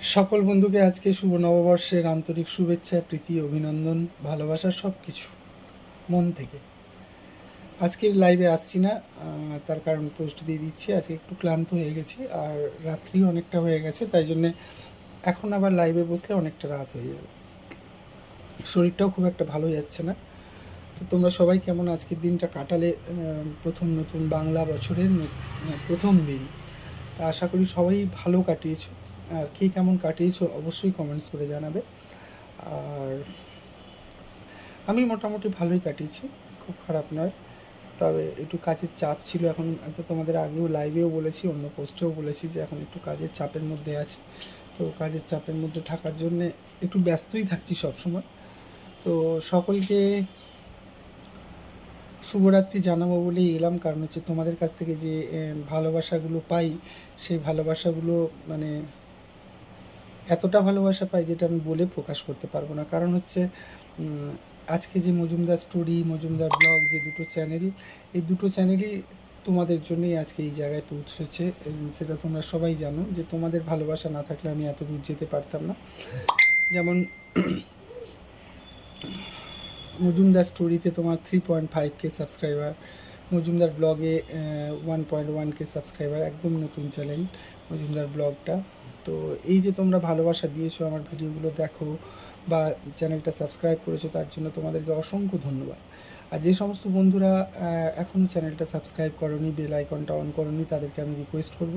সকল বন্ধুকে আজকে শুভ নববর্ষের আন্তরিক শুভেচ্ছা, প্রীতি, অভিনন্দন, ভালোবাসা সব কিছু মন থেকে। আজকে লাইভে আসছি না, তার কারণ পোস্ট দিয়ে দিচ্ছি। আজকে একটু ক্লান্ত হয়ে গেছি আর রাত্রিও অনেকটা হয়ে গেছে, তাই জন্যে এখন আবার লাইভে বসলে অনেকটা রাত হয়ে যাবে, শরীরটাও খুব একটা ভালো যাচ্ছে না। তো তোমরা সবাই কেমন আজকের দিনটা কাটালে? প্রথম নতুন বাংলা বছরের প্রথম দিন, আশা করি সবাই ভালো কাটিয়েছো। আর কে কেমন কাটিয়েছো অবশ্যই কমেন্টস করে জানাবে। আর আমি মোটামুটি ভালোই কাটিয়েছি, খুব খারাপ নয়। তবে একটু কাজের চাপ ছিল এখন, তো তোমাদের আগেও লাইভেও বলেছি, অন্য পোস্টেও বলেছি যে এখন একটু কাজের চাপের মধ্যে আছি। তো কাজের চাপের মধ্যে থাকার জন্যে একটু ব্যস্তই থাকছি সব সময়। তো সকলকে শুভরাত্রি জানাবো বলেই এলাম, কারণ হচ্ছে তোমাদের কাছ থেকে যে ভালোবাসাগুলো পাই, সেই ভালোবাসাগুলো মানে এতটা ভালোবাসা পাই যেটা আমি বলে প্রকাশ করতে পারবো না। কারণ হচ্ছে আজকে যে মজুমদার স্টোরি, মজুমদার ব্লগ, যে দুটো চ্যানেল, এই দুটো চ্যানেলই তোমাদের জন্যই আজকে এই জায়গায় পৌঁছেছে। সেটা তোমরা সবাই জানো যে তোমাদের ভালোবাসা না থাকলে আমি এত দূর যেতে পারতাম না। যেমন মজুমদার স্টোরিতে তোমার 3.5K সাবস্ক্রাইবার, মজুমদার ব্লগে 1.1K সাবস্ক্রাইবার, একদম নতুন চ্যানেল মজুমদার ব্লগটা। তো এই যে তোমরা ভালোবাসা দিয়েছো, আমার ভিডিওগুলো দেখো বা চ্যানেলটা সাবস্ক্রাইব করেছো, তার জন্য তোমাদেরকে অসংখ্য ধন্যবাদ। আর যে সমস্ত বন্ধুরা এখনও চ্যানেলটা সাবস্ক্রাইব করোনি, বেল আইকনটা অন করোনি, তাদেরকে আমি রিকোয়েস্ট করব,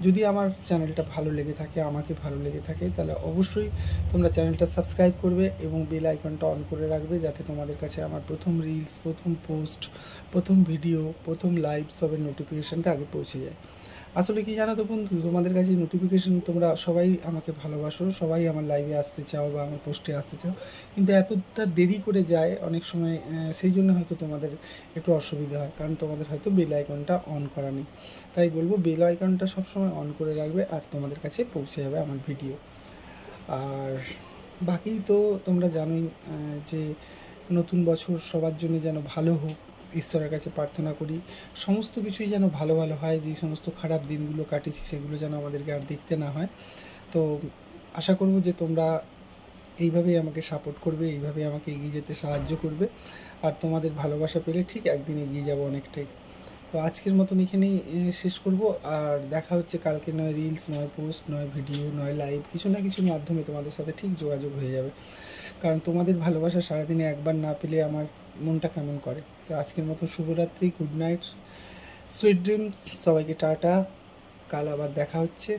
যদি আমার চ্যানেলটা ভালো লেগে থাকে, আমাকে ভালো লেগে থাকে, তাহলে অবশ্যই তোমরা চ্যানেলটা সাবস্ক্রাইব করবে এবং বেল আইকনটা অন করে রাখবে, যাতে তোমাদের কাছে আমার প্রথম রিলস, প্রথম পোস্ট, প্রথম ভিডিও, প্রথম লাইভ সবের নোটিফিকেশানটা আগে পৌঁছে যায়। আসলে কি জানো তো বন্ধু, তোমাদের কাছে নোটিফিকেশান, তোমরা সবাই আমাকে ভালোবাসো, সবাই আমার লাইভে আসতে চাও বা আমার পোস্টে আসতে চাও, কিন্তু এতটা দেরি করে যায় অনেক সময়, সেই জন্য হয়তো তোমাদের একটু অসুবিধা হয়, কারণ তোমাদের হয়তো বেল আইকনটা অন করা নেই। তাই বলবো বেল আইকনটা সবসময় অন করে রাখবে, আর তোমাদের কাছে পৌঁছে যাবে আমার ভিডিও। আর বাকি তো তোমরা জানোই যে নতুন বছর সবার জন্য যেন ভালো হোক, ঈশ্বরের কাছে প্রার্থনা করি সমস্ত কিছুই যেন ভালো ভালো হয়, যে সমস্ত খারাপ দিনগুলো কাটিয়েছি সেগুলো যেন আমাদেরকে আর দেখতে না হয়। তো আশা করব যে তোমরা এইভাবেই আমাকে সাপোর্ট করবে, এইভাবে আমাকে এগিয়ে যেতে সাহায্য করবে। আর তোমাদের ভালোবাসা পেলে ঠিক একদিন এগিয়ে যাব অনেকটাই। তো আজকের মতন এখানেই শেষ করব। আর দেখা হচ্ছে কালকে, নয় রিলস, নয় পোস্ট, নয় ভিডিও, নয় লাইভ, কিছু না কিছুর মাধ্যমে তোমাদের সাথে ঠিক যোগাযোগ হয়ে যাবে। কারণ তোমাদের ভালোবাসা সারাদিনে একবার না পেলে আমার মনটা কেমন করে। তো আজকের মতো শুভরাত্রি, গুড নাইট, সুইট ড্রিমস, সবাইকে টাটা। কাল আবার দেখা হচ্ছে।